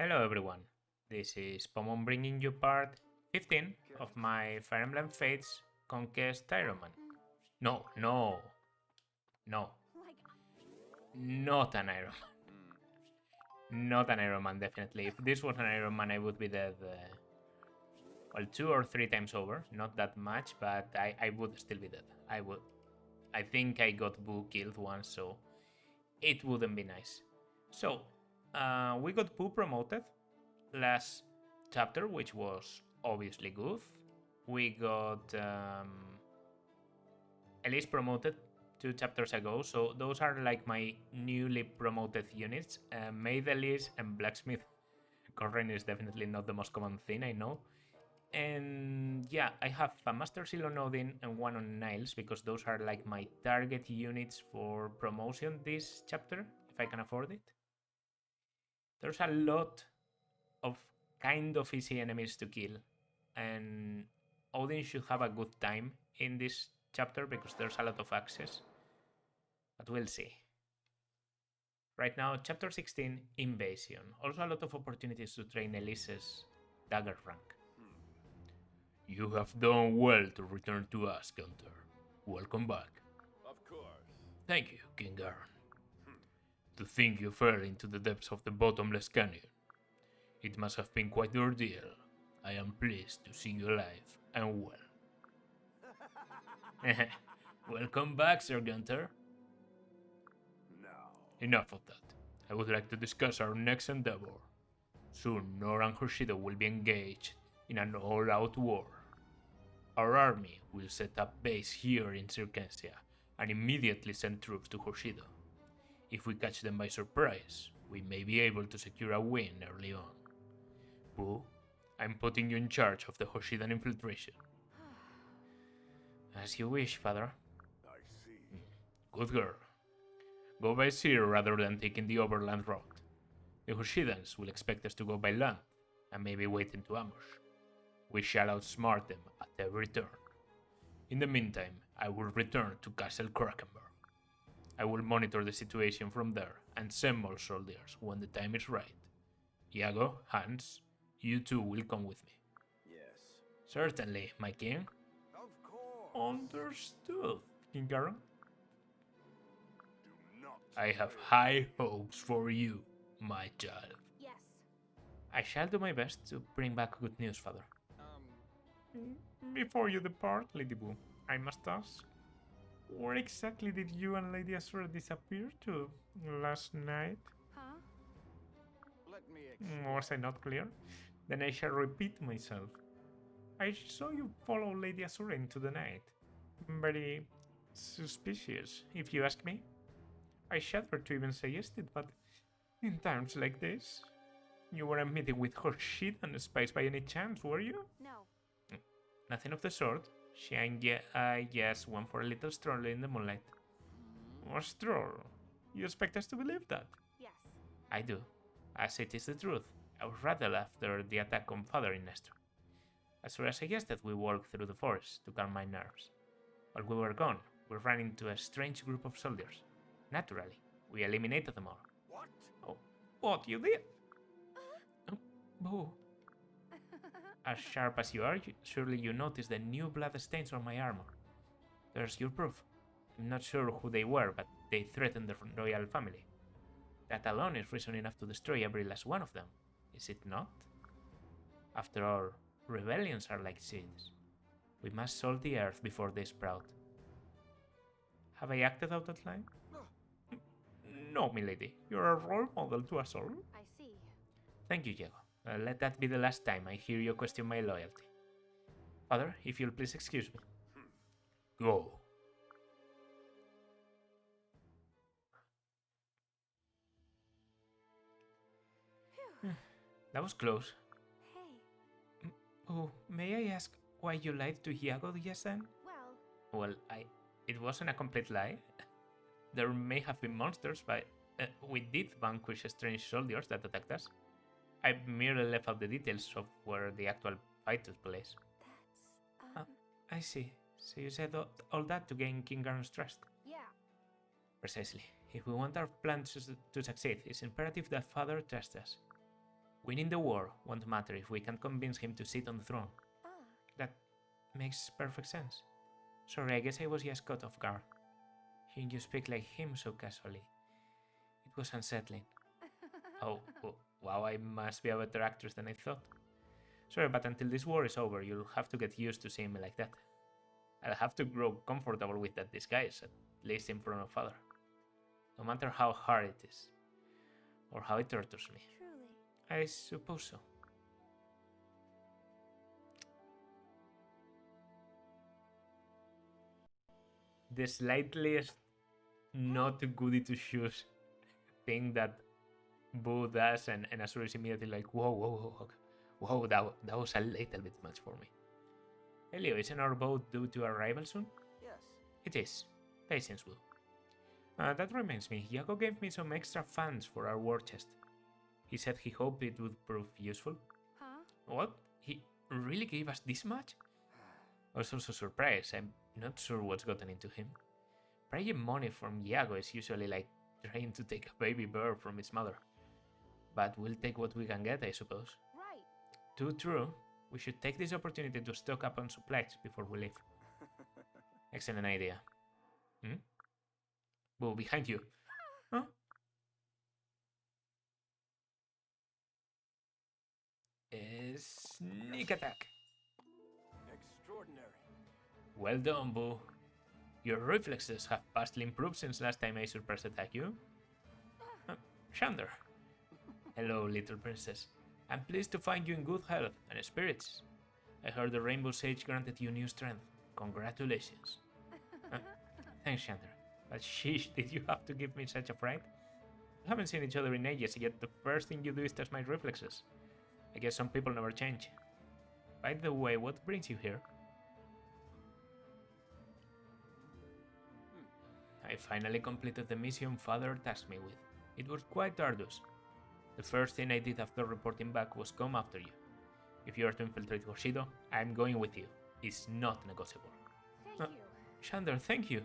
Hello everyone, this is Pomon bringing you part 15 of my Fire Emblem Fates Conquest Iron Man. No, no, no, not an Iron Man. Not an Iron Man, definitely. If this was an Iron Man, I would be dead, well, 2 or 3 times over. Not that much, but I would still be dead. I would. I think I got Boo killed once, so it wouldn't be nice. So, we got Boo promoted last chapter, which was obviously good. We got Elise promoted 2 chapters ago, so those are like my newly promoted units. Maid Elise and Blacksmith Corrin is definitely not the most common thing, I know. And yeah, I have a Master Seal on Odin and one on Niles because those are like my target units for promotion this chapter, if I can afford it. There's a lot of kind of easy enemies to kill, and Odin should have a good time in this chapter because there's a lot of access, but we'll see. Right now, chapter 16, Invasion. Also a lot of opportunities to train Elise's dagger rank. You have done well to return to us, Gunter. Welcome back. Of course. Thank you, King Garon. To think you fell into the depths of the bottomless canyon. It must have been quite the ordeal. I am pleased to see you alive and well. Welcome back, Sir Gunter. Now. Enough of that. I would like to discuss our next endeavor. Soon, Nora and Hoshido will be engaged in an all-out war. Our army will set up base here in Circensia and immediately send troops to Hoshido. If we catch them by surprise, we may be able to secure a win early on. Boo, I'm putting you in charge of the Hoshidan infiltration. As you wish, father. I see. Good girl. Go by sea rather than taking the overland route. The Hoshidans will expect us to go by land and maybe wait into ambush. We shall outsmart them at every turn. In the meantime, I will return to Castle Krakenberg. I will monitor the situation from there and send more soldiers when the time is right. Iago, Hans, you two will come with me. Yes. Certainly, my king. Of course. Understood, King Garon. Do not. I have high hopes for you, my child. Yes. I shall do my best to bring back good news, father. Before you depart, Lady Boo, I must ask, where exactly did you and Lady Asura disappear to last night? Huh? Let me explain. Was I not clear? Then I shall repeat myself. I saw you follow Lady Asura into the night. Very suspicious, if you ask me. I shudder to even suggest it, but in times like this, you weren't meeting with Horshidan spies by any chance, were you? No. Nothing of the sort. She and I just went for a little stroll in the moonlight. A stroll? You expect us to believe that? Yes. I do, as it is the truth. I was rattled after the attack on Father in Nestor. Asura suggested we walk through the forest to calm my nerves. While we were gone, we ran into a strange group of soldiers. Naturally, we eliminated them all. What? Oh, what you did? Oh, Boo. As sharp as you are, surely you noticed the new blood stains on my armor. There's your proof. I'm not sure who they were, but they threatened the royal family. That alone is reason enough to destroy every last one of them, is it not? After all, rebellions are like seeds. We must salt the earth before they sprout. Have I acted out of line? No, milady. You're a role model to us all. I see. Thank you, Diego. Let that be the last time I hear you question my loyalty. Father, if you'll please excuse me. Go. That was close. Hey. Oh, may I ask why you lied to Iago just then? Well, Well, it wasn't a complete lie. There may have been monsters, but we did vanquish strange soldiers that attacked us. I merely left out the details of where the actual fight took place. that's I see. So you said all that to gain King Garon's trust? yeah. Precisely. If we want our plan to succeed, it's imperative that Father trust us. Winning the war won't matter if we can't convince him to sit on the throne. Ah. That makes perfect sense. Sorry, I guess I was just caught off guard. Hearing you speak like him so casually. It was unsettling. Oh, wow, I must be a better actress than I thought. Sorry, but until this war is over, you'll have to get used to seeing me like that. I'll have to grow comfortable with that disguise, at least in front of father. No matter how hard it is, or how it tortures me. Truly. I suppose so. The slightest not goody to shoes thing that Boo does, and Azura is immediately like, whoa, that was a little bit much for me. Elio, isn't our boat due to arrival soon? Yes. It is. Patience, Boo. That reminds me, Yago gave me some extra funds for our war chest. He said he hoped it would prove useful. Huh? What? He really gave us this much? I was also surprised. I'm not sure what's gotten into him. Praying money from Yago is usually like trying to take a baby bear from its mother. But we'll take what we can get, I suppose. Right. Too true. We should take this opportunity to stock up on supplies before we leave. Excellent idea. Hmm? Boo, behind you. Huh? Sneak attack. Extraordinary. Well done, Boo. Your reflexes have vastly improved since last time I surprise attacked you. Shander. Hello, little princess. I'm pleased to find you in good health and spirits. I heard the Rainbow Sage granted you new strength. Congratulations. Thanks, Shander. But sheesh, did you have to give me such a fright? We haven't seen each other in ages, yet the first thing you do is test my reflexes. I guess some people never change. By the way, what brings you here? I finally completed the mission Father tasked me with. It was quite arduous. The first thing I did after reporting back was come after you. If you are to infiltrate Hoshido, I'm going with you. It's not negotiable. Thank you. Shander, thank you.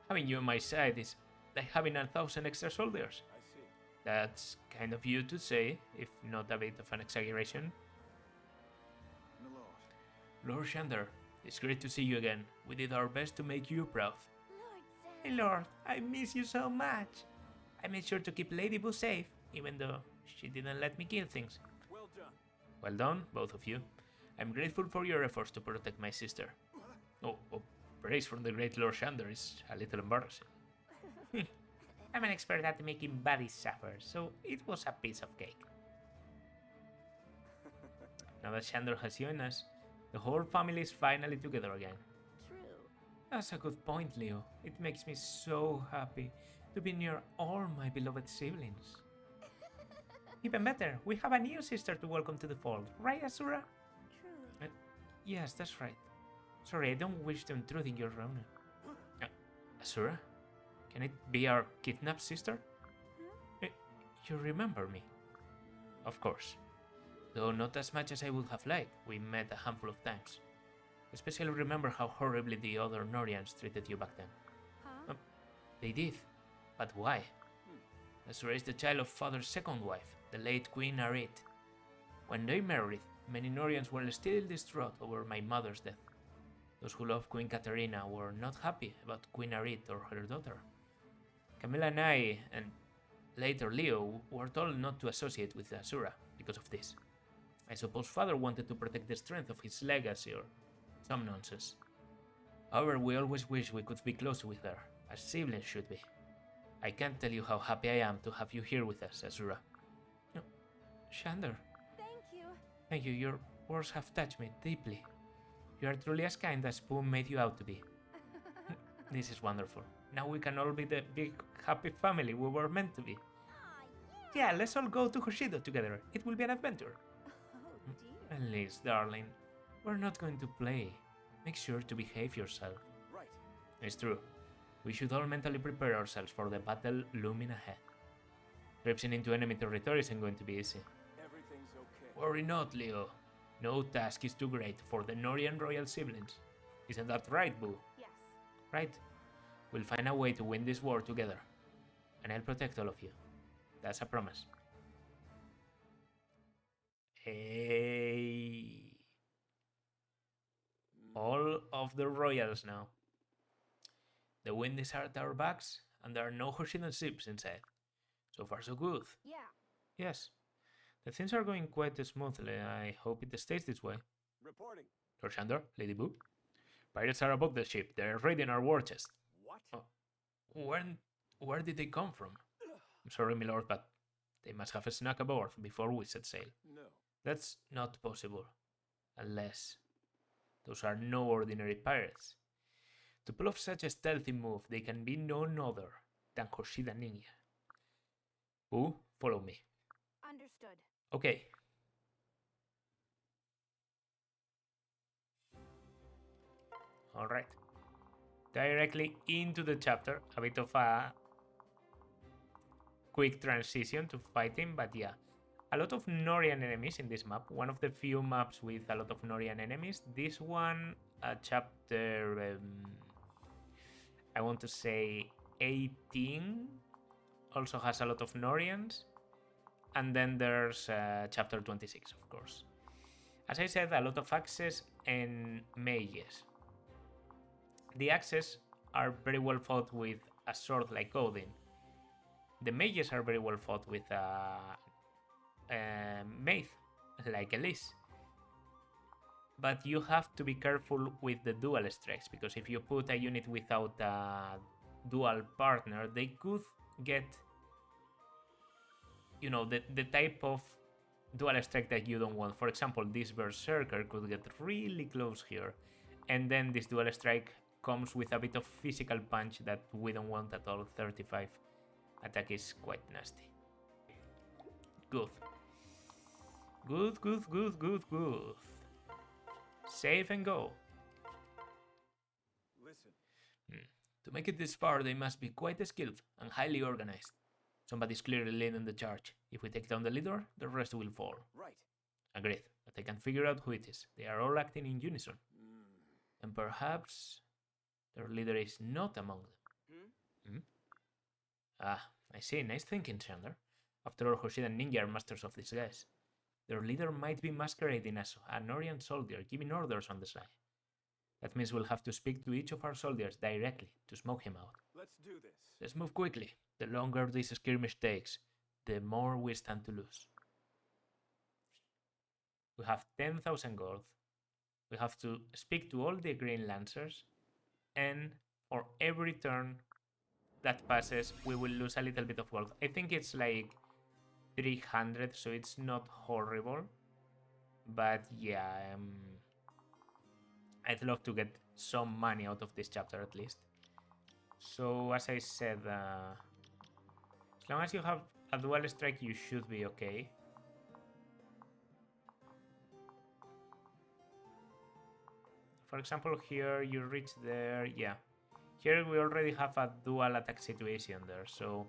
Having you on my side is like having 1,000 extra soldiers. I see. That's kind of you to say, if not a bit of an exaggeration. My lord. Lord Shander, it's great to see you again. We did our best to make you proud. Lord Zan. Hey Lord, I miss you so much. I made sure to keep Lady Boo safe, even though she didn't let me kill things. Well done. Well done, both of you. I'm grateful for your efforts to protect my sister. Oh, praise from the great Lord Shander is a little embarrassing. I'm an expert at making bodies suffer, so it was a piece of cake. Now that Shander has joined us, the whole family is finally together again. True. That's a good point, Leo. It makes me so happy to be near all my beloved siblings. Even better, we have a new sister to welcome to the fold, right, Asura? Truly. Yes, that's right. Sorry, I don't wish to intrude in your honor. Asura? Can it be our kidnapped sister? You remember me? Of course. Though not as much as I would have liked, we met a handful of times. Especially remember how horribly the other Norians treated you back then. Huh? They did. But why? Asura is the child of father's second wife, the late Queen Arit. When they married, many Norians were still distraught over my mother's death. Those who loved Queen Katarina were not happy about Queen Arit or her daughter. Camilla and I, and later Leo, were told not to associate with Asura because of this. I suppose father wanted to protect the strength of his legacy or some nonsense. However, we always wish we could be closer with her, as siblings should be. I can't tell you how happy I am to have you here with us, Asura. Oh, Shander. Thank you. Thank you, your words have touched me deeply. You are truly as kind as Spoon made you out to be. This is wonderful. Now we can all be the big happy family we were meant to be. Aw, Yeah, let's all go to Hoshido together. It will be an adventure. Oh dear. Please, darling. We're not going to play. Make sure to behave yourself. Right. It's true. We should all mentally prepare ourselves for the battle looming ahead. Traipsing into enemy territory isn't going to be easy. Everything's okay. Worry not, Leo. No task is too great for the Norian royal siblings. Isn't that right, Boo? Yes. Right? We'll find a way to win this war together. And I'll protect all of you. That's a promise. Hey. All of the royals now. The wind is at our backs, and there are no Hoshidan ships inside. So far, so good. Yeah. Yes. The things are going quite smoothly. I hope it stays this way. Reporting. Lord Shandor, Lady Boo. Pirates are above the ship. They're raiding our war chest. What? Oh, where did they come from? I'm sorry, my lord, but they must have snuck aboard before we set sail. No. That's not possible. Unless those are no ordinary pirates. To pull off such a stealthy move, they can be none other than Hoshida Ninja. Boo, follow me. Understood. Okay. Alright. Directly into the chapter. A bit of a quick transition to fighting, but yeah. A lot of Norian enemies in this map. One of the few maps with a lot of Norian enemies. This one, chapter, I want to say 18, also has a lot of Norians. And then there's chapter 26, of course. As I said, a lot of axes and mages. The axes are very well fought with a sword like Odin. The mages are very well fought with a mace like Elise. But you have to be careful with the dual strikes, because if you put a unit without a dual partner, they could get, you know, the type of dual strike that you don't want. For example, this berserker could get really close here, and then this dual strike comes with a bit of physical punch that we don't want at all. 35 attack is quite nasty. Good. Good. Save and go. Listen. To make it this far, they must be quite skilled and highly organized. Somebody's clearly leading the charge. If we take down the leader, the rest will fall. Right. Agreed, but I can't figure out who it is. They are all acting in unison. And perhaps their leader is not among them. Ah, I see. Nice thinking, Chandler. After all, Hoshida and Ninja are masters of disguise. Their leader might be masquerading as an Orient soldier, giving orders on the sly. That means we'll have to speak to each of our soldiers directly to smoke him out. Let's do this. Let's move quickly. The longer this skirmish takes, the more we stand to lose. We have 10,000 gold. We have to speak to all the green lancers, and for every turn that passes, we will lose a little bit of gold. I think it's like 300, so it's not horrible. But yeah, I'd love to get some money out of this chapter at least. So as I said, as long as you have a dual strike, you should be okay. For example, here you reach there, yeah. Here we already have a dual attack situation there, so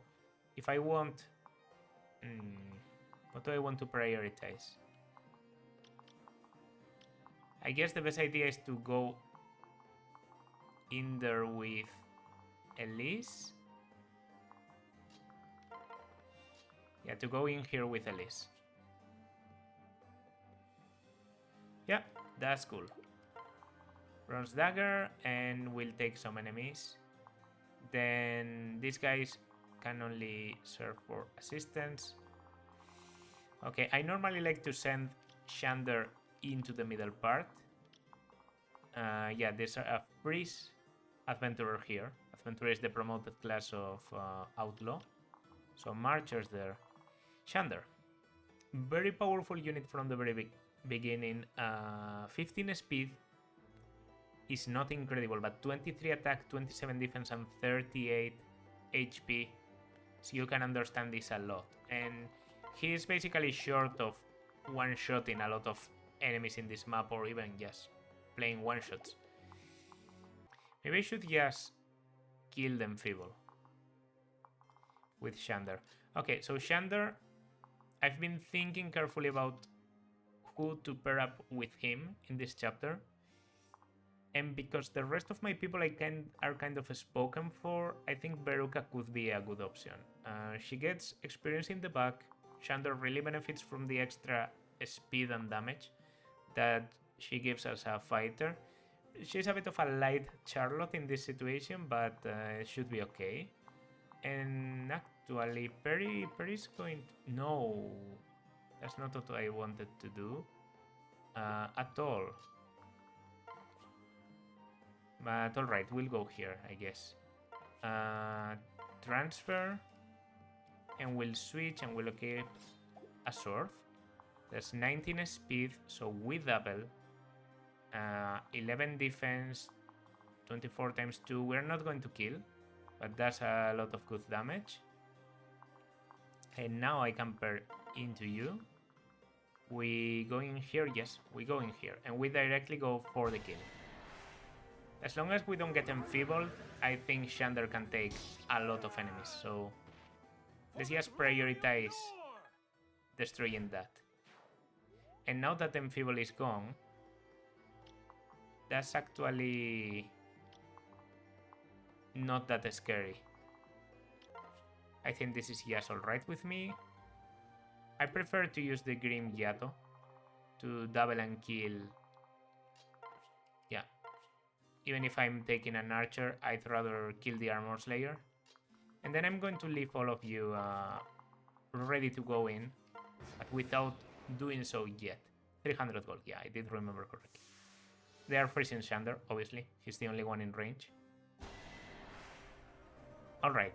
if I want... what do I want to prioritize? I guess the best idea is to go in there with Elise. Yeah, to go in here with Elise. Yeah, that's cool. Bronze Dagger, and we'll take some enemies. Then these guys can only serve for assistance. Okay, I normally like to send Shander into the middle part. Yeah, there's a priest adventurer here. Adventurer is the promoted class of outlaw. So marchers there. Shander, very powerful unit from the very beginning. 15 speed is not incredible, but 23 attack, 27 defense, and 38 HP. So you can understand this a lot. And he is basically short of one-shotting a lot of enemies in this map, or even just playing one-shots. Maybe I should just kill them feeble with Shander. Okay, so Shander, I've been thinking carefully about who to pair up with him in this chapter. And because the rest of my people are kind of spoken for, I think Veruca could be a good option. She gets experience in the back. Shander really benefits from the extra speed and damage that she gives as a fighter. She's a bit of a light Charlotte in this situation, but it should be okay. And actually, Perry's going to... No, that's not what I wanted to do at all. But alright, we'll go here, I guess. Transfer, and we'll switch and we'll equip a sword. There's 19 speed, so we double. 11 defense, 24 times 2. We're not going to kill, but that's a lot of good damage. And now I can pair into you. We go in here? Yes, we go in here. And we directly go for the kill. As long as we don't get enfeebled, I think Shander can take a lot of enemies. So let's just prioritize destroying that. And now that enfeeble is gone, that's actually not that scary. I think this is just alright with me. I prefer to use the Grim Yato to double and kill. Yeah. Even if I'm taking an archer, I'd rather kill the Armor Slayer. And then I'm going to leave all of you ready to go in, but without doing so yet. 300 gold, yeah, I did remember correctly. They are freezing Shander, obviously. He's the only one in range. Alright.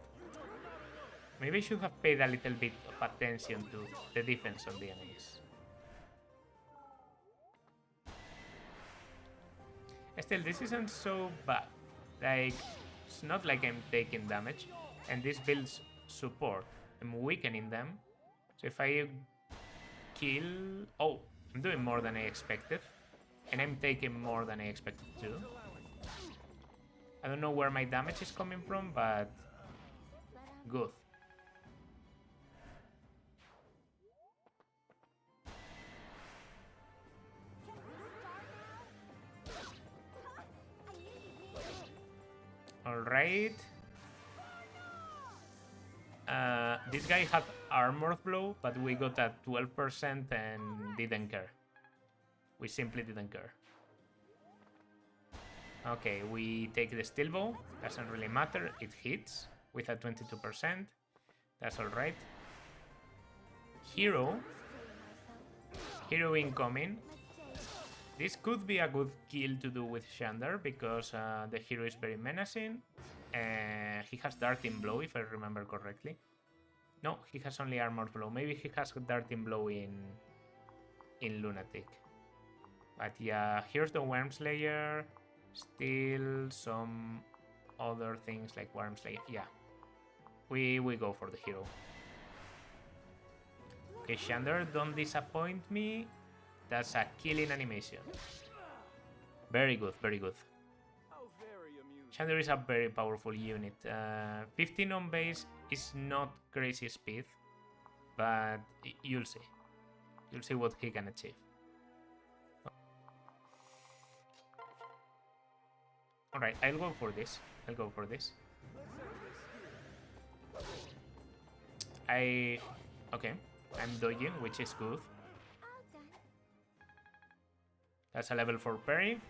Maybe I should have paid a little bit of attention to the defense on the enemies. Still, this isn't so bad. Like, it's not like I'm taking damage. And this builds support. I'm weakening them. So if I kill... Oh, I'm doing more than I expected. And I'm taking more than I expected to. I don't know where my damage is coming from, but... good. Alright. This guy had armor blow, but we got at 12% and didn't care. We simply didn't care. Okay, we take the steel bow. Doesn't really matter. It hits with a 22%. That's alright. Hero. Hero incoming. This could be a good kill to do with Shander because the hero is very menacing. He has Darting Blow, if I remember correctly. No, he has only Armor Blow. Maybe he has Darting Blow in Lunatic. But yeah, here's the Worm Slayer. Still some other things like Worm Slayer. Yeah, we go for the hero. Okay, Shander, don't disappoint me. That's a killing animation. Very good, very good. Shander is a very powerful unit. 15 on base is not crazy speed, but you'll see. You'll see what he can achieve. Alright, I'll go for this. I'll go for this. Okay, I'm dodging, which is good. That's a level 4 parry.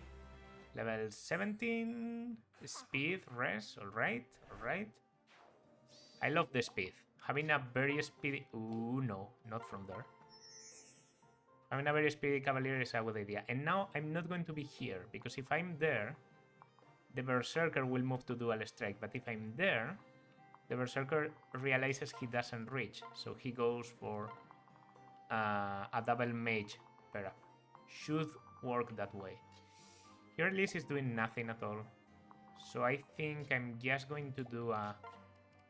Level 17. Speed, res, alright, alright. I love the speed. Having a very speedy... Ooh, no, not from there. Having a very speedy Cavalier is a good idea. And now I'm not going to be here, because if I'm there, the Berserker will move to dual strike. But if I'm there, the Berserker realizes he doesn't reach. So he goes for a double mage pair up. Should work that way. Here Liz is doing nothing at all. So I think I'm just going to do a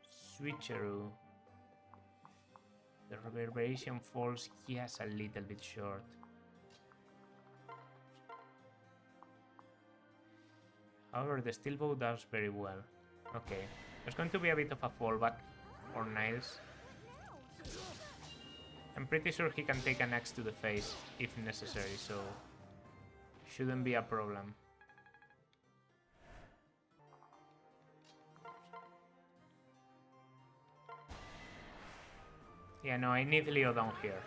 switcheroo. The reverberation falls just a little bit short. However, the steel bow does very well. Okay, there's going to be a bit of a fallback for Niles. I'm pretty sure he can take an axe to the face if necessary, so shouldn't be a problem. Yeah, no, I need Leo down here.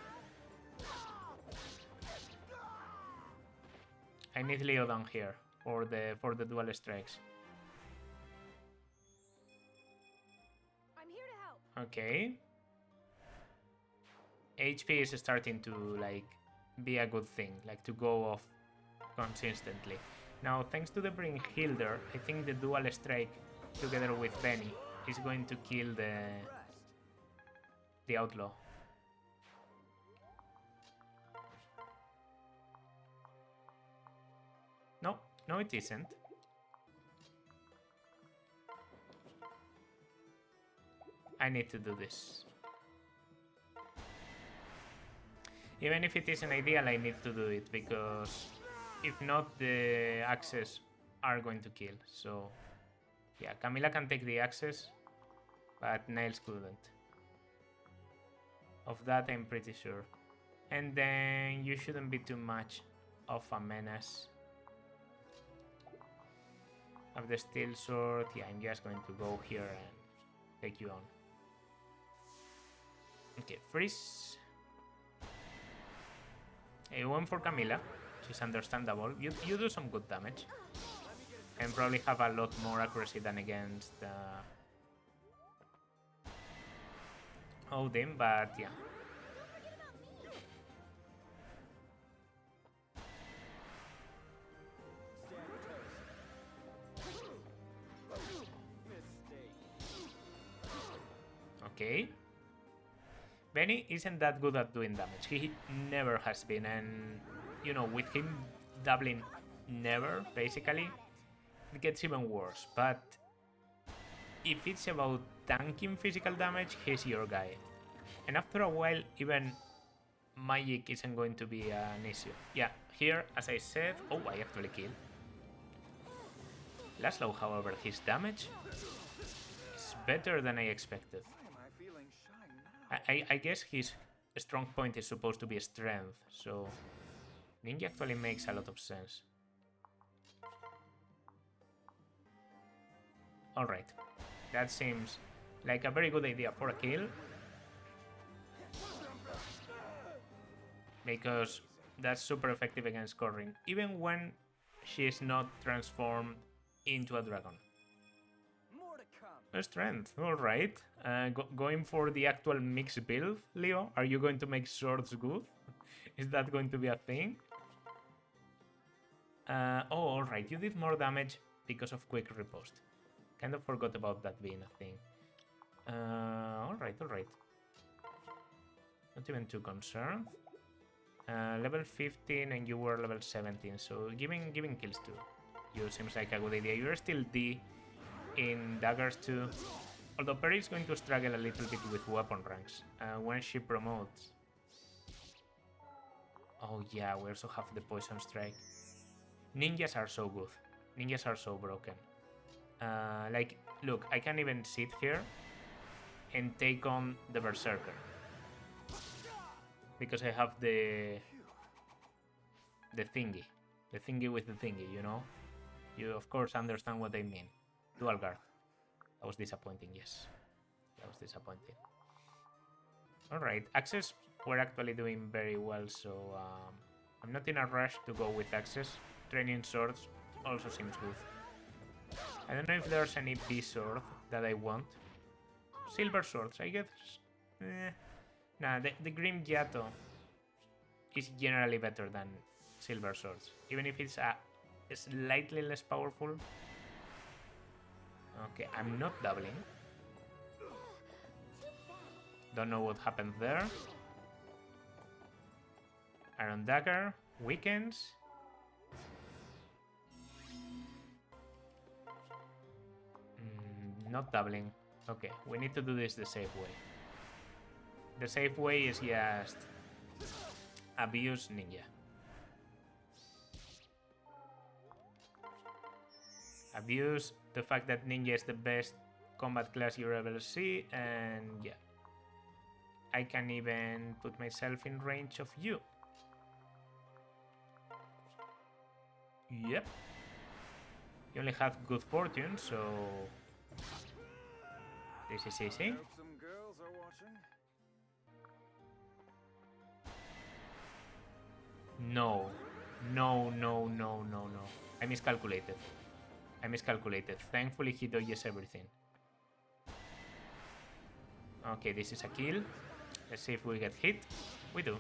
I need Leo down here for the dual strikes. I'm here to help. Okay. HP is starting to like be a good thing, like to go off consistently. Now, thanks to the Bring Hilder, I think the dual strike together with Benny is going to kill the outlaw. No, no it isn't. I need to do this. Even if it isn't ideal, I need to do it, because if not, the axes are going to kill. So, yeah, Camilla can take the axes, but Niles couldn't. Of that, I'm pretty sure. And then you shouldn't be too much of a menace. Of the steel sword, yeah, I'm just going to go here and take you on. Okay, freeze. I went for Camilla, which is understandable. You do some good damage. And probably have a lot more accuracy than against Odin, but yeah. Okay. Benny isn't that good at doing damage. He never has been, and you know, with him doubling never, basically, it gets even worse. But if it's about tanking physical damage, he's your guy. And after a while, even magic isn't going to be an issue. Yeah, here, as I said... Oh, I actually killed. Laszlo, however, his damage is better than I expected. I guess his strong point is supposed to be strength, so Ninja actually makes a lot of sense. Alright, that seems like a very good idea for a kill. Because that's super effective against Corrin, even when she is not transformed into a dragon. Strength, alright. Going for the actual mixed build, Leo? Are you going to make swords good? Is that going to be a thing? Oh, alright. You did more damage because of quick riposte. Kind of forgot about that being a thing. Alright, alright. Not even too concerned. Level 15 and you were level 17, so giving kills to you seems like a good idea. You're still D in daggers too, although Perry is going to struggle a little bit with weapon ranks when she promotes. Oh yeah, we also have the poison strike. Ninjas are so good. Ninjas are so broken. Like, look, I can even sit here and take on the Berserker. Because I have the thingy. The thingy with the thingy, you know? You, of course, understand what I mean. Dual guard. That was disappointing, yes. That was disappointing. Alright, axes were actually doing very well, so I'm not in a rush to go with axes. Training swords also seems good. I don't know if there's any B sword that I want. Silver swords, I guess. Nah, the Grim Yato is generally better than silver swords, even if it's slightly less powerful. Okay, I'm not doubling. Don't know what happened there. Iron Dagger weakens. Not doubling. Okay, we need to do this the safe way. The safe way is just abuse Ninja. Abuse the fact that Ninja is the best combat class you ever see, and yeah. I can even put myself in range of you. Yep. You only have good fortune, so this is easy. No. No, no, no, no, no. I miscalculated. Thankfully, he dodges everything. Okay, this is a kill. Let's see if we get hit. We do.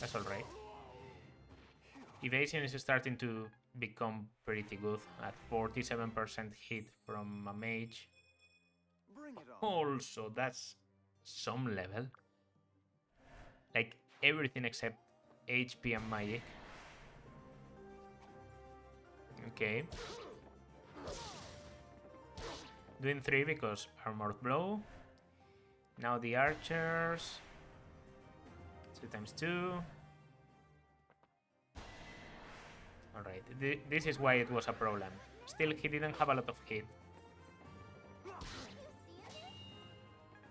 That's alright. Evasion is starting to become pretty good at 47% hit from a mage. Bring it on. Also, that's some level. Like everything except HP and magic. Okay. Doing 3 because armored blow. Now the archers. 2 times 2. Alright, this is why it was a problem. Still, he didn't have a lot of hit.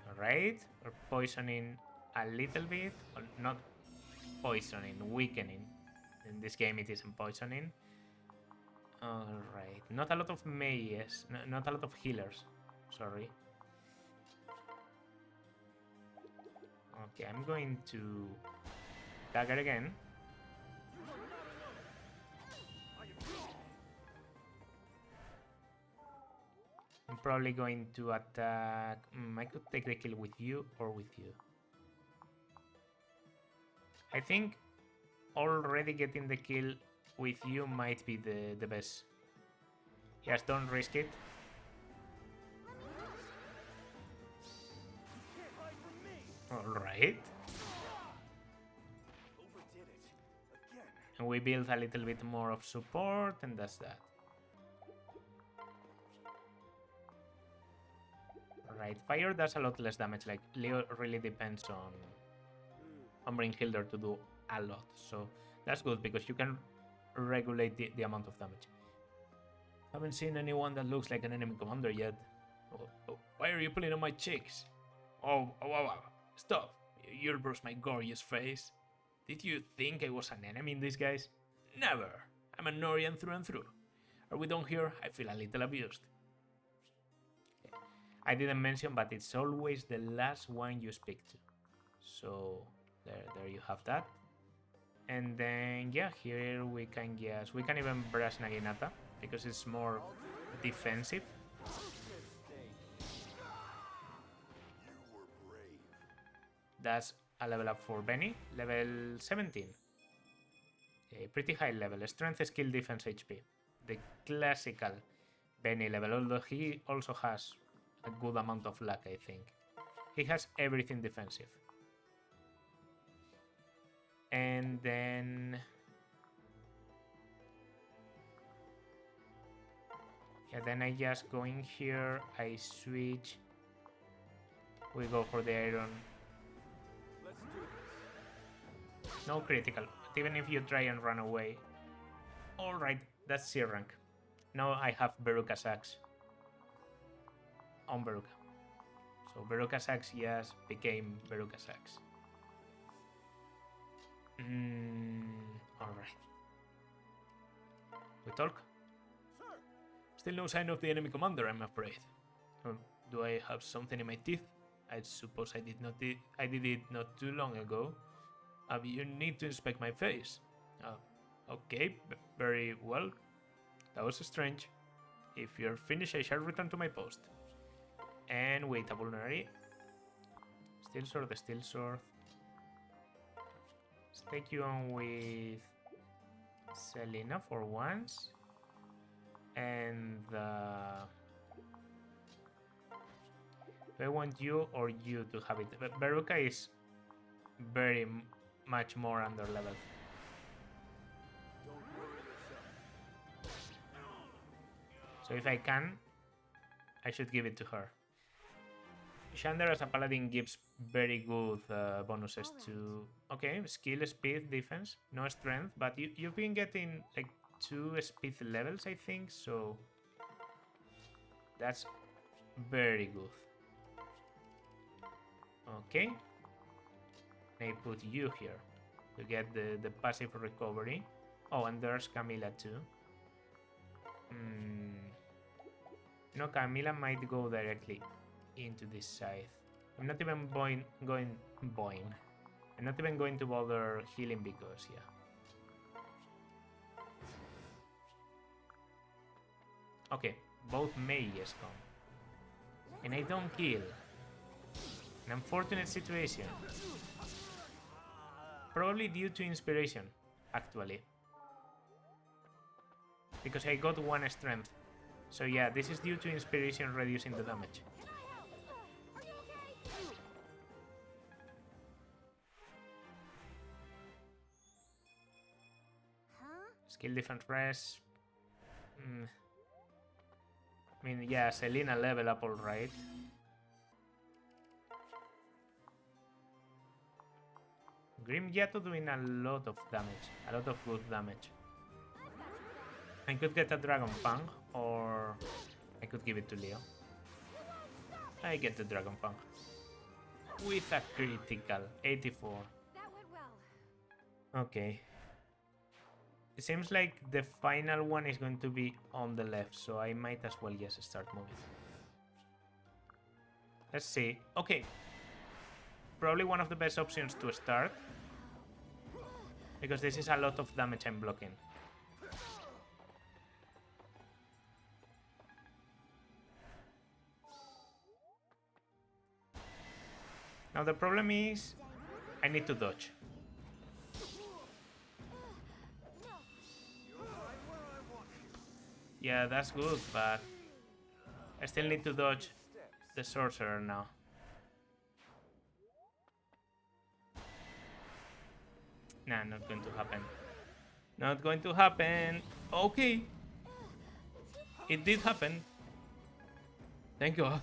Alright, we're poisoning a little bit. Well, not poisoning, weakening. In this game it isn't poisoning. Alright, not a lot of mages, not a lot of healers. Sorry. Okay, I'm going to dagger again. I'm probably going to attack. I could take the kill with you or with you. I think already getting the kill with you might be the best. Yes, don't risk it. Alright. And we build a little bit more of support, and that's that. Alright, fire does a lot less damage. Like, Leo really depends on Brynhilder to do a lot. So that's good because you can regulate the amount of damage. Haven't seen anyone that looks like an enemy commander yet. Oh, why are you pulling on my cheeks? Oh, stop. You'll bruise my gorgeous face. Did you think I was an enemy in disguise? Never. I'm a Norian through and through. Are we done here? I feel a little abused. I didn't mention, but it's always the last one you speak to. So there you have that. And then yeah, here we can guess. We can even brush Naginata because it's more defensive. That's a level up for Benny, level 17. Okay, pretty high level. Strength, skill, defense, HP. The classical Benny level, although he also has a good amount of luck, I think. He has everything defensive. And then... yeah, then I just go in here, I switch. We go for the iron. No critical, but even if you try and run away. Alright, that's C rank. Now I have Veruca's axe on Veruca. So Veruca's axe, yes, became Veruca's axe. Alright. We talk? Still no sign of the enemy commander, I'm afraid. Do I have something in my teeth? I suppose I did it not too long ago. You need to inspect my face. Okay, very well. That was strange. If you're finished, I shall return to my post. And wait, a vulnerary. Steel sword, the steel sword. Let's take you on with Selena for once. And do I want you or you to have it? But Veruca is very much more under level. So if I can, I should give it to her. Shander as a paladin gives very good bonuses to... okay, skill, speed, defense, no strength, but you've been getting like 2 speed levels, I think, so that's very good. Okay, I put you here to get the passive recovery. Oh, and there's Camilla too. No, Camilla might go directly into this side. I'm not even I'm not even going to bother healing because, yeah. Okay, both mages come. And I don't kill. An unfortunate situation. Probably due to inspiration, actually. Because I got 1 strength. So yeah, this is due to inspiration reducing the damage. Can I help? Are you okay? Huh? Skill defense res. I mean, yeah, Selena level up alright. Grim Yato doing a lot of damage. A lot of good damage. I could get a Dragon Fang, or I could give it to Leo. I get the Dragon Fang. With a critical, 84. That went well. Okay. It seems like the final one is going to be on the left, so I might as well just start moving. Let's see. Okay. Probably one of the best options to start. Because this is a lot of damage I'm blocking. Now the problem is I need to dodge. Yeah, that's good, but I still need to dodge the sorcerer now. Nah, not going to happen. Not going to happen. Okay. It did happen. Thank God.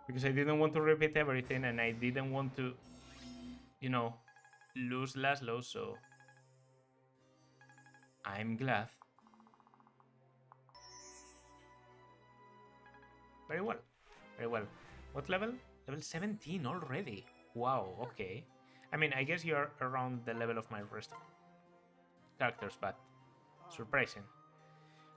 Because I didn't want to repeat everything and I didn't want to, you know, lose Laszlo, so I'm glad. Very well. Very well. What level? Level 17 already. Wow, okay. I mean, I guess you're around the level of my rest of characters, but surprising.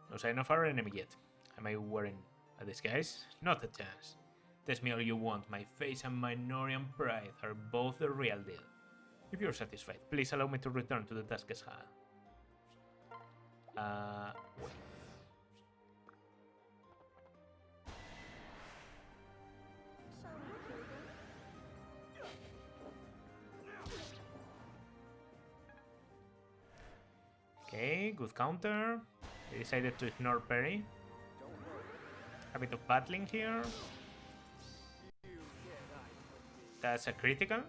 No sign of our enemy yet. Am I wearing a disguise? Not a chance. Test me all you want. My face and my Norian pride are both the real deal. If you're satisfied, please allow me to return to the Dankness hall. Wait. Okay, good counter. They decided to ignore parry. A bit of battling here. That's a critical.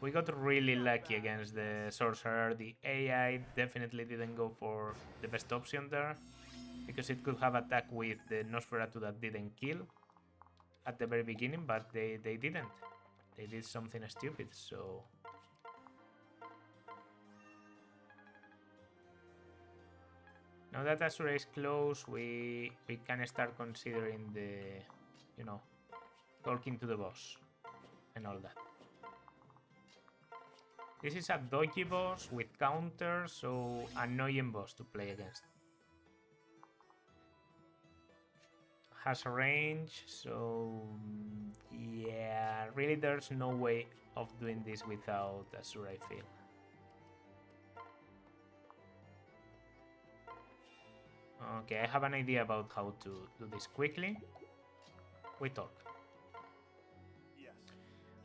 We got really lucky against the sorcerer. The AI definitely didn't go for the best option there, because it could have attacked with the Nosferatu that didn't kill at the very beginning, but they didn't. They did something stupid, so... Now that Asura is close, we can start considering the, you know, talking to the boss and all that. This is a dodgy boss with counter, so annoying boss to play against. Has a range, so yeah, really there's no way of doing this without Asura, I feel. Okay, I have an idea about how to do this quickly. We talk. Yes.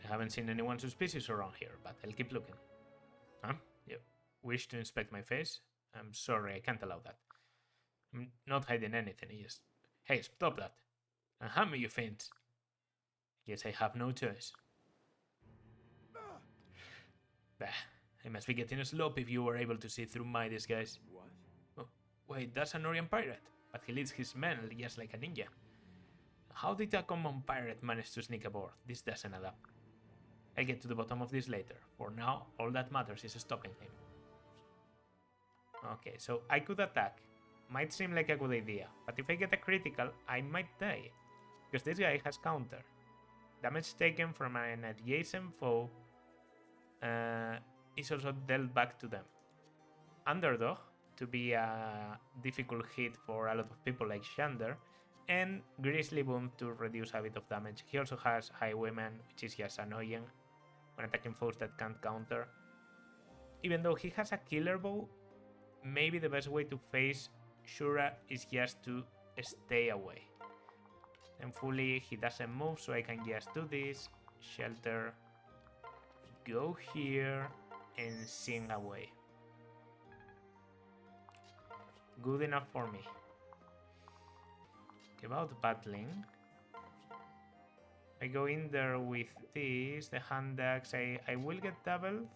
I haven't seen anyone suspicious around here, but I'll keep looking. Huh? You wish to inspect my face? I'm sorry, I can't allow that. I'm not hiding anything, just... Hey, stop that. And hand me your fins. Guess I have no choice. Bah, I must be getting a slope if you were able to see through my disguise. What? Wait, that's an Orion pirate, but he leads his men just like a ninja. How did a common pirate manage to sneak aboard? This doesn't add up. I'll get to the bottom of this later. For now, all that matters is stopping him. Okay, so I could attack. Might seem like a good idea, but if I get a critical, I might die. Because this guy has counter. Damage taken from an adjacent foe is also dealt back to them. Underdog, to be a difficult hit for a lot of people like Shander, and Grizzly Boom to reduce a bit of damage. He also has Highwayman, which is just annoying when attacking foes that can't counter. Even though he has a Killer Bow, maybe the best way to face Shura is just to stay away. And fully he doesn't move, so I can just do this. Shelter. Go here and sing away. Good enough for me. About battling. I go in there with this, the hand axe. I will get doubled.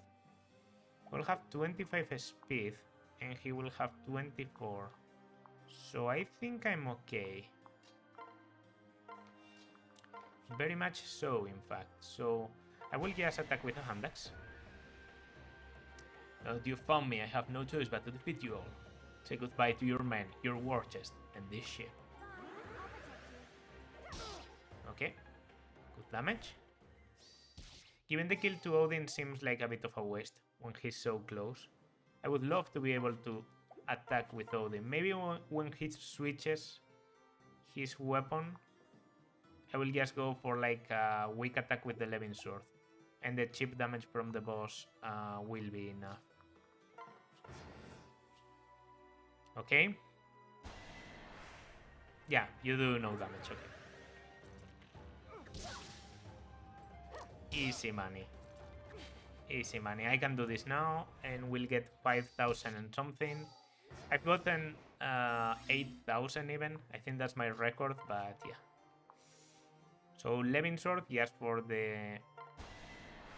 We'll have 25 speed and he will have 24. So I think I'm okay. Very much so, in fact. So I will just attack with a hand axe. Now that you found me, I have no choice but to defeat you all. Say goodbye to your men, your war chest, and this ship. Okay. Good damage. Giving the kill to Odin seems like a bit of a waste when he's so close. I would love to be able to attack with Odin. Maybe when he switches his weapon, I will just go for like a weak attack with the Levin sword. And the chip damage from the boss will be enough. Okay. Yeah, you do no damage, okay. Easy money. Easy money. I can do this now and we'll get 5,000 and something. I've gotten 8,000 even. I think that's my record, but yeah. So Levin sword just for the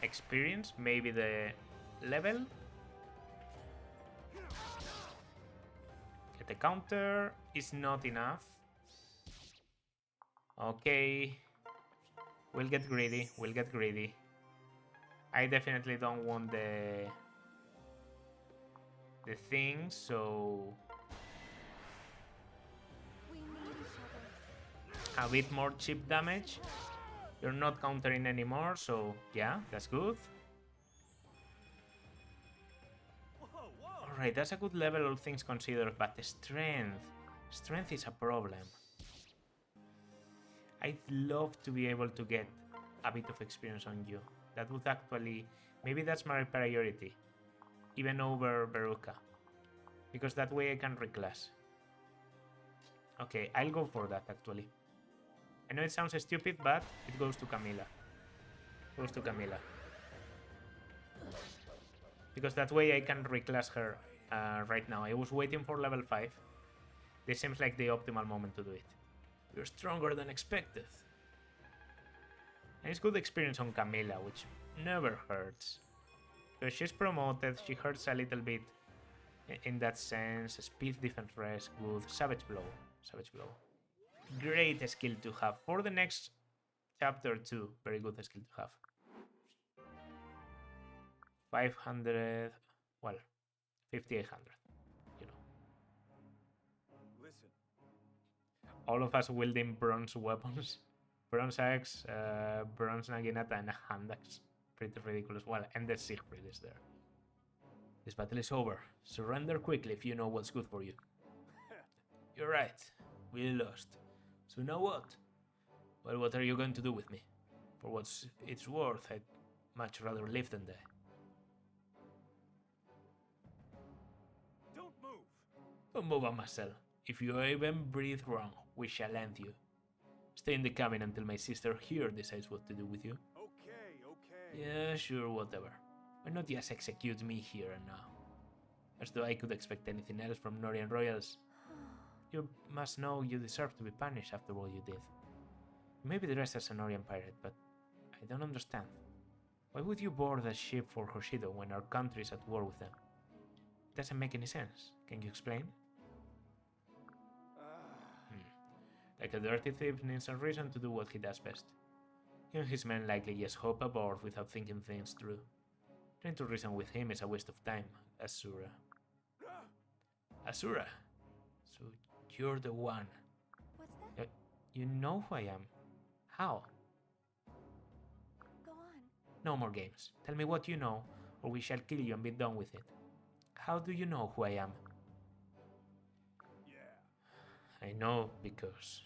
experience, maybe the level. Get the counter is not enough. Okay. We'll get greedy. We'll get greedy. I definitely don't want the thing, so We need each other. a bit more chip damage. You're not countering anymore, so yeah, that's good. Alright, that's a good level, all things considered, but the strength is a problem. I'd love to be able to get a bit of experience on you. That would actually, maybe that's my priority, even over Veruca, because that way I can reclass. Okay, I'll go for that actually. I know it sounds stupid, but it goes to Camilla. Goes to Camilla. Because that way I can reclass her right now. I was waiting for level 5. This seems like the optimal moment to do it. You're stronger than expected. And it's good experience on Camilla, which never hurts. Because she's promoted, she hurts a little bit in that sense. Speed, defense, rest, good. Savage blow. Savage blow. Great skill to have for the next chapter too. Very good skill to have. 500, well, 5800, you know. Listen. All of us wielding bronze weapons. Bronze axe, bronze naginata, and a hand axe. Pretty ridiculous. Well, and the Siegfried is there. This battle is over. Surrender quickly if you know what's good for you. You're right. We lost. So now what? Well, what are you going to do with me? For what it's worth, I'd much rather live than die. Don't move. Don't move on, Marcel. If you even breathe wrong, we shall end you. Stay in the cabin until my sister here decides what to do with you. Okay. Yeah, sure, whatever. Why not just execute me here and now? As though I could expect anything else from Norian royals. You must know you deserve to be punished after what you did. You may be dressed as an Norian pirate, but I don't understand. Why would you board a ship for Hoshido when our country is at war with them? It doesn't make any sense. Can you explain? Like a dirty thief needs a reason to do what he does best. He and his men likely just hop aboard without thinking things through. Trying to reason with him is a waste of time, Asura. Asura! So you're the one. What's that? You know who I am. How? Go on. No more games. Tell me what you know, or we shall kill you and be done with it. How do you know who I am? Yeah. I know because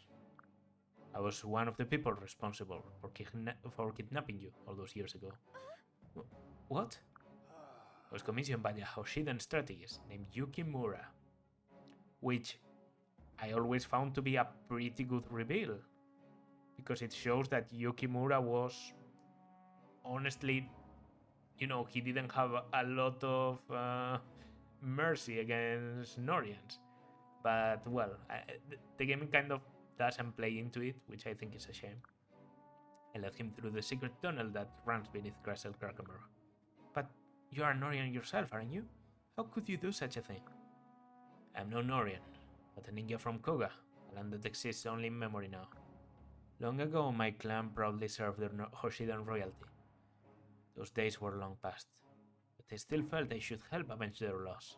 I was one of the people responsible for kidnapping you all those years ago. What? I was commissioned by a Hoshidan strategist named Yukimura, which I always found to be a pretty good reveal, because it shows that Yukimura was honestly, he didn't have a lot of mercy against Norians. But well, the game kind of doesn't play into it, which I think is a shame. I led him through the secret tunnel that runs beneath Castle Krakenberg. But you are Norian yourself, aren't you? How could you do such a thing? I'm no Norian, but a ninja from Koga, a land that exists only in memory now. Long ago, my clan proudly served the Hoshidan royalty. Those days were long past, but I still felt I should help avenge their loss.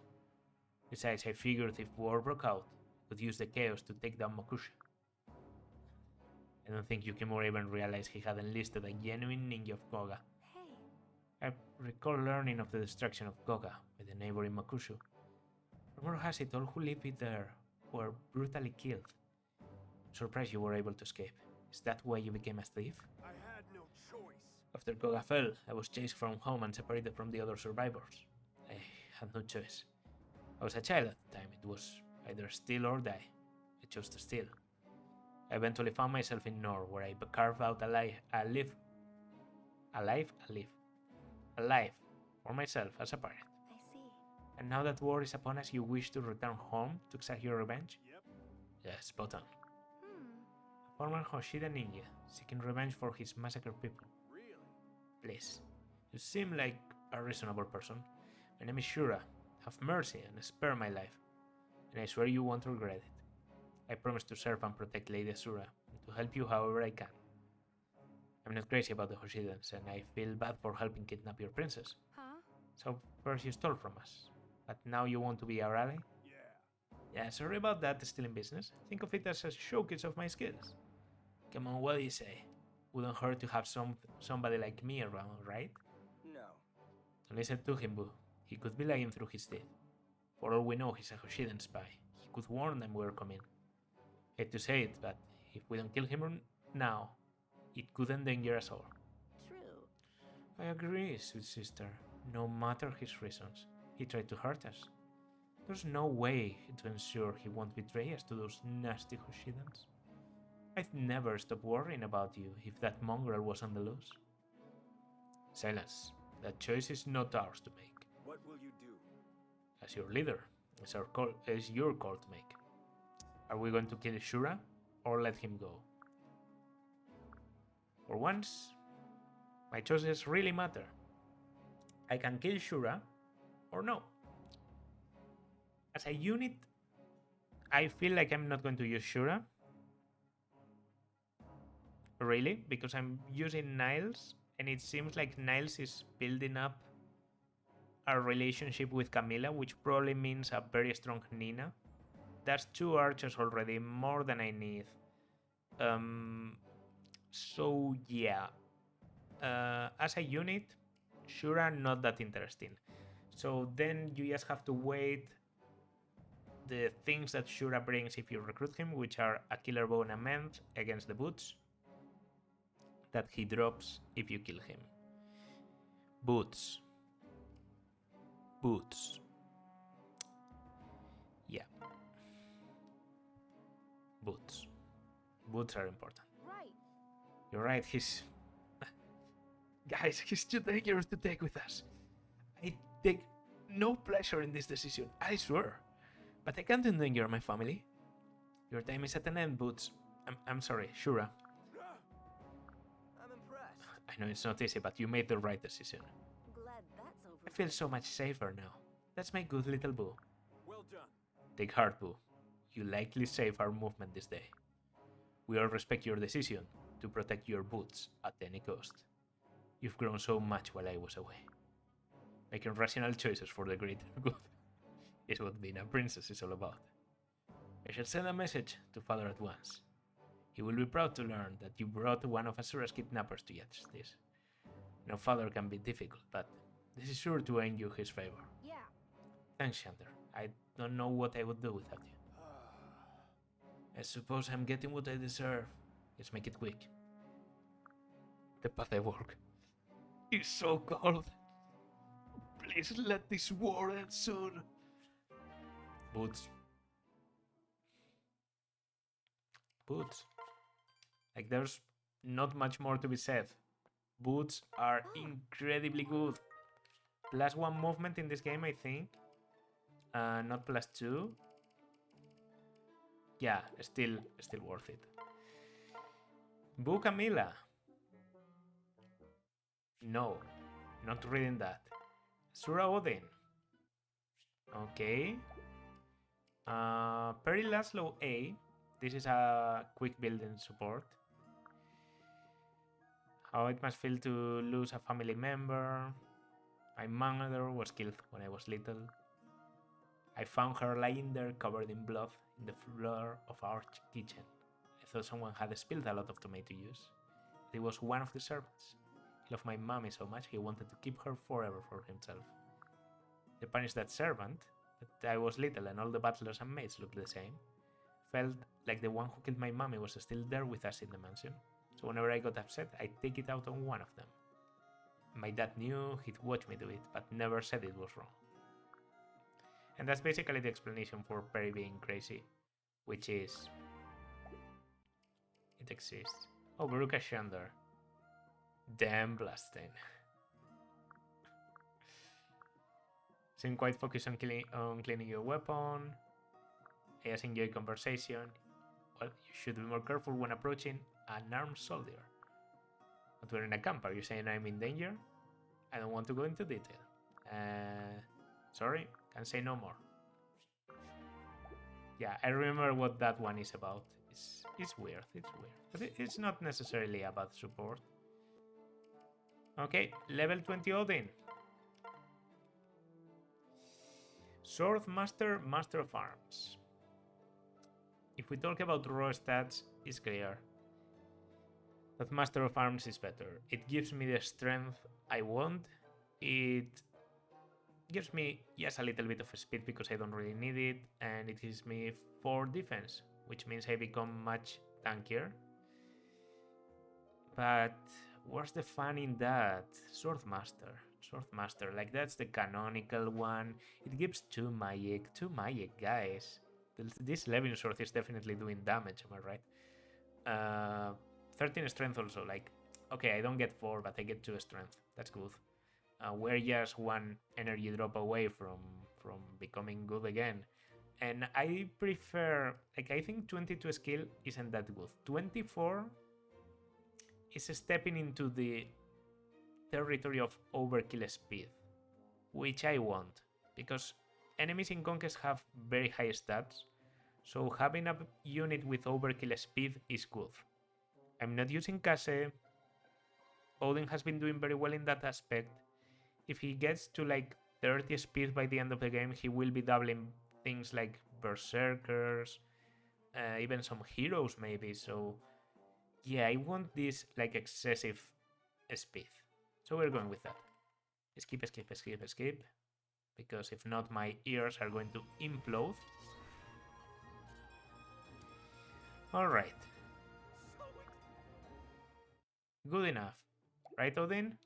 Besides, I figured if war broke out, I could use the chaos to take down Mokusha. I don't think Yukimura even realized he had enlisted a genuine ninja of Koga. Hey, I recall learning of the destruction of Koga by the neighboring Makushu. Rumor has it all who lived there were brutally killed. I'm surprised you were able to escape. Is that why you became a thief? I had no choice. After Koga fell, I was chased from home and separated from the other survivors. I had no choice. I was a child at the time. It was either steal or die. I chose to steal. I eventually found myself in Nor, where I carved out a life for myself as a pirate. I see. And now that war is upon us, you wish to return home to exact your revenge? Yep. Yes, spot on. Hmm. A former Hoshida ninja, seeking revenge for his massacred people. Really? Please, you seem like a reasonable person. My name is Shura. Have mercy and spare my life. And I swear you won't regret it. I promise to serve and protect Lady Asura, and to help you however I can. I'm not crazy about the Hoshidans, and I feel bad for helping kidnap your princess. Huh? So first you stole from us, but now you want to be our ally? Yeah. Yeah, sorry about that, still in business. Think of it as a showcase of my skills. Come on, what do you say? Wouldn't hurt to have somebody like me around, right? No. Don't listen to him, boo. He could be lying through his teeth. For all we know, he's a Hoshidan spy. He could warn them we're coming. Hate to say it, but if we don't kill him now, it could endanger us all. True. I agree, sweet sister. No matter his reasons, he tried to hurt us. There's no way to ensure he won't betray us to those nasty Hoshidans. I'd never stop worrying about you if that mongrel was on the loose. Silence. That choice is not ours to make. What will you do? As your leader, it's your call to make. Are we going to kill Shura or let him go? For once, my choices really matter. I can kill Shura or no. As a unit, I feel like I'm not going to use Shura. Really? Because I'm using Niles, and it seems like Niles is building up a relationship with Camilla, which probably means a very strong Nina. That's 2 archers already, more than I need. So yeah. As a unit, Shura not that interesting. So then you just have to wait the things that Shura brings if you recruit him, which are a killer bow and a mend against the boots that he drops if you kill him. Boots. Yeah. Boots. Boots are important. Right. You're right, he's... Guys, he's too dangerous to take with us. I take no pleasure in this decision, I swear. But I can't endanger my family. Your time is at an end, Boots. I'm sorry, Shura. I'm impressed. I know it's not easy, but you made the right decision. Glad that's over. I feel so much safer now. That's my good little boo. Well done. Take heart, boo. You likely saved our movement this day. We all respect your decision to protect your boots at any cost. You've grown so much while I was away. Making rational choices for the greater good is what being a princess is all about. I shall send a message to Father at once. He will be proud to learn that you brought one of Asura's kidnappers to justice. No father can be difficult, but this is sure to earn you his favor. Yeah. Thanks, Shander. I don't know what I would do without you. I suppose I'm getting what I deserve. Let's make it quick. The path I walk is so cold. Please let this war end soon. Boots, Boots. Like, there's not much more to be said. Boots are incredibly good. +1 movement in this game, I think. Not +2. Yeah, still worth it. Boo Camilla. No, not reading that. Sura Odin. Okay. Perry Laszlo A. This is a quick building support. How it must feel to lose a family member. My mother was killed when I was little. I found her lying there covered in blood in the floor of our kitchen. I thought someone had spilled a lot of tomato juice. It was one of the servants. He loved my mommy so much he wanted to keep her forever for himself. They punished that servant, but I was little and all the butlers and maids looked the same. Felt like the one who killed my mommy was still there with us in the mansion. So whenever I got upset, I'd take it out on one of them. My dad knew, he'd watch me do it, but never said it was wrong. And that's basically the explanation for Perry being crazy, which is... it exists. Oh, Baruka Shander. Damn blasting. Seem quite focused on cleaning your weapon. I just enjoy conversation. Well, you should be more careful when approaching an armed soldier. But we're in a camp. Are you saying I'm in danger? I don't want to go into detail. Sorry, can say no more. Yeah, I remember what that one is about. It's weird, But it's not necessarily about support. Okay, level 20 Odin. Sword Master, Master of Arms. If we talk about raw stats, it's clear that Master of Arms is better. It gives me the strength I want. It gives me just a little bit of speed because I don't really need it, and it gives me 4 defense, which means I become much tankier. But what's the fun in that? Swordmaster, like that's the canonical one. It gives 2 magic, guys. This Levin sword is definitely doing damage, am I right? 13 strength also, like, okay, I don't get 4, but I get 2 strength. That's good. We're just 1 energy drop away from becoming good again. And I prefer, like, I think 22 skill isn't that good. 24 is stepping into the territory of overkill speed, which I want, because enemies in Conquest have very high stats, so having a unit with overkill speed is good. I'm not using Kase. Odin has been doing very well in that aspect. If he gets to like 30 speed by the end of the game, he will be doubling things like Berserkers, even some heroes maybe, so yeah, I want this like excessive speed. So we're going with that. Skip, because if not, my ears are going to implode. Alright. Good enough. Right, Odin?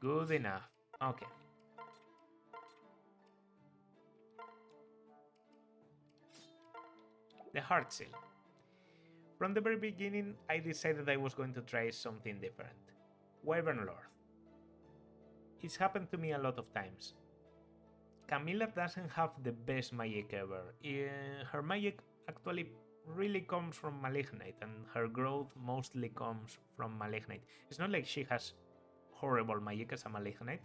Good enough. Okay. The Heart Seal. From the very beginning, I decided I was going to try something different. Wyvern Lord. It's happened to me a lot of times. Camilla doesn't have the best magic ever. Her magic actually really comes from Malignite, and her growth mostly comes from Malignite. It's not like she has horrible magic as a Malignite,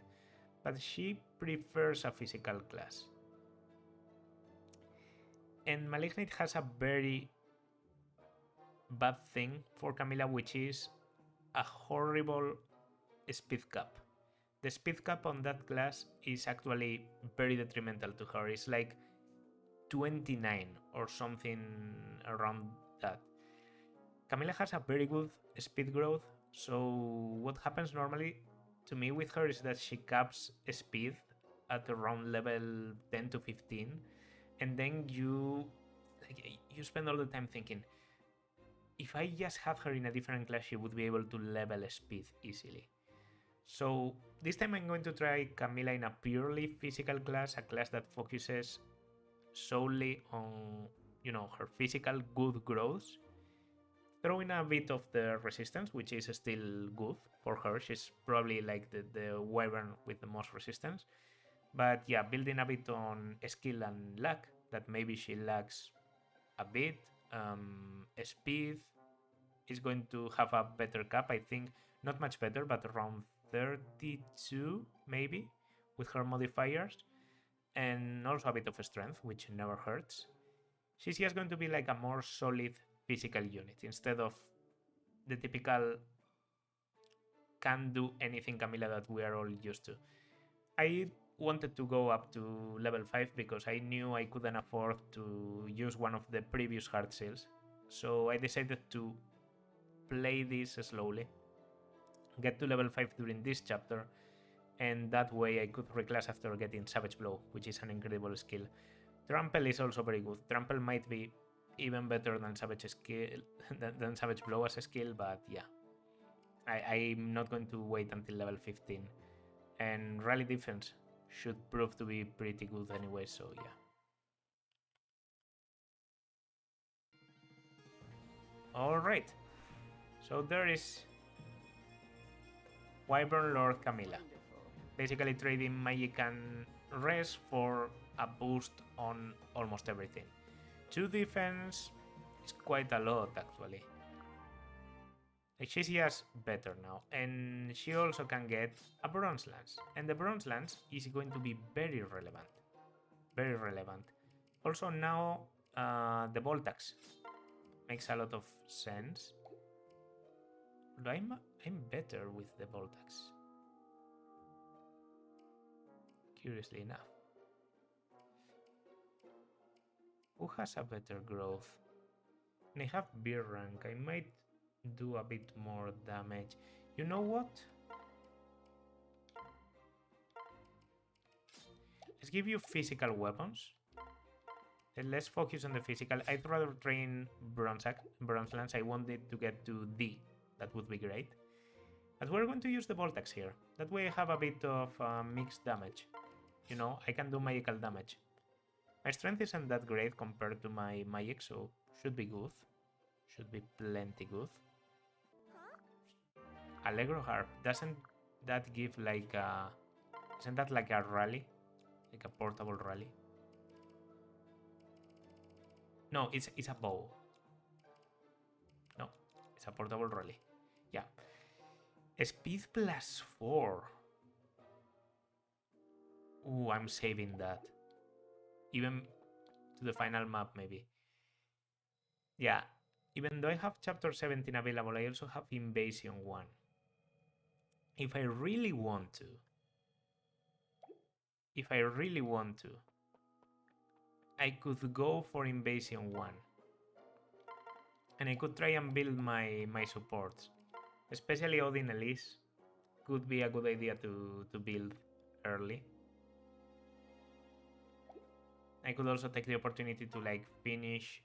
but she prefers a physical class. And Malignite has a very bad thing for Camilla, which is a horrible speed cap. The speed cap on that class is actually very detrimental to her. It's like 29 or something around that. Camilla has a very good speed growth, so what happens normally to me with her is that she caps speed at around level 10 to 15, and then you spend all the time thinking, if I just had her in a different class, she would be able to level speed easily. So this time I'm going to try Camilla in a purely physical class, a class that focuses solely on, her physical good growth. throwing a bit of the resistance, which is still good for her. She's probably like the wyvern with the most resistance. But yeah, building a bit on skill and luck, that maybe she lacks a bit. Speed is going to have a better cap, I think. Not much better, but around 32 maybe with her modifiers. And also a bit of strength, which never hurts. She's just going to be like a more solid physical unit instead of the typical can do anything Camilla that we are all used to. I wanted to go up to level 5 because I knew I couldn't afford to use one of the previous hard seals. So I decided to play this slowly, get to level 5 during this chapter, and that way I could reclass after getting Savage Blow, which is an incredible skill. Trample is also very good. Trample might be even better than Savage skill than Savage Blow as a skill, but yeah. I'm not going to wait until level 15. And Rally Defense should prove to be pretty good anyway, so yeah. Alright. So there is Wyvern Lord Camilla. Basically trading magic and res for a boost on almost everything. 2 defense is quite a lot actually. Like she's just better now, and she also can get a bronze lance, and the bronze lance is going to be very relevant. Very relevant. Also now the bolt axe makes a lot of sense. I'm better with the bolt axe. Curiously enough. Who has a better growth? And I have beer rank. I might do a bit more damage. You know what? Let's give you physical weapons. And let's focus on the physical. I'd rather train bronze lance. I wanted to get to D. That would be great. But we're going to use the bolt axe here. That way I have a bit of mixed damage. You know, I can do magical damage. My strength isn't that great compared to my magic, so should be good. Should be plenty good. Allegro Harp. Doesn't that give like a... Isn't that like a rally? Like a portable rally? No, it's a bow. No, it's a portable rally. Yeah. Speed +4. Ooh, I'm saving that. Even to the final map, maybe. Yeah. Even though I have Chapter 17 available, I also have Invasion 1. If I really want to, I could go for Invasion 1. And I could try and build my supports. Especially Odin Elise could be a good idea to build early. I could also take the opportunity to like finish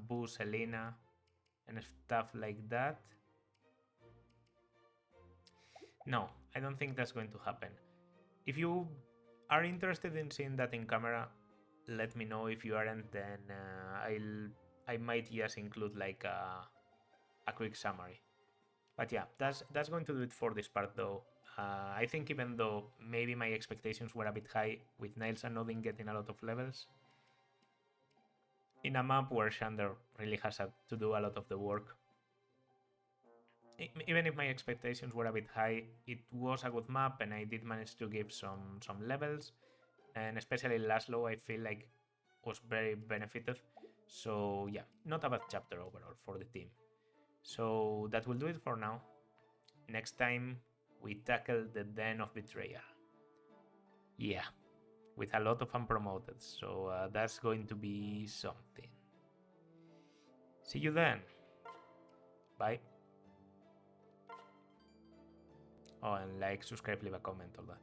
Boo Selena and stuff like that. No, I don't think that's going to happen. If you are interested in seeing that in camera, let me know. If you aren't, then I might just include like a quick summary. But yeah, that's going to do it for this part though. I think even though maybe my expectations were a bit high with Niles and Odin getting a lot of levels, in a map where Shander really has to do a lot of the work, even if my expectations were a bit high, it was a good map and I did manage to give some levels, and especially Laszlo I feel like was very benefited. So yeah, not a bad chapter overall for the team. So that will do it for now. Next time we tackle the Den of Betrayal. Yeah, with a lot of unpromoted, so that's going to be something. See you then. Bye. Oh, and like, subscribe, leave a comment, all that.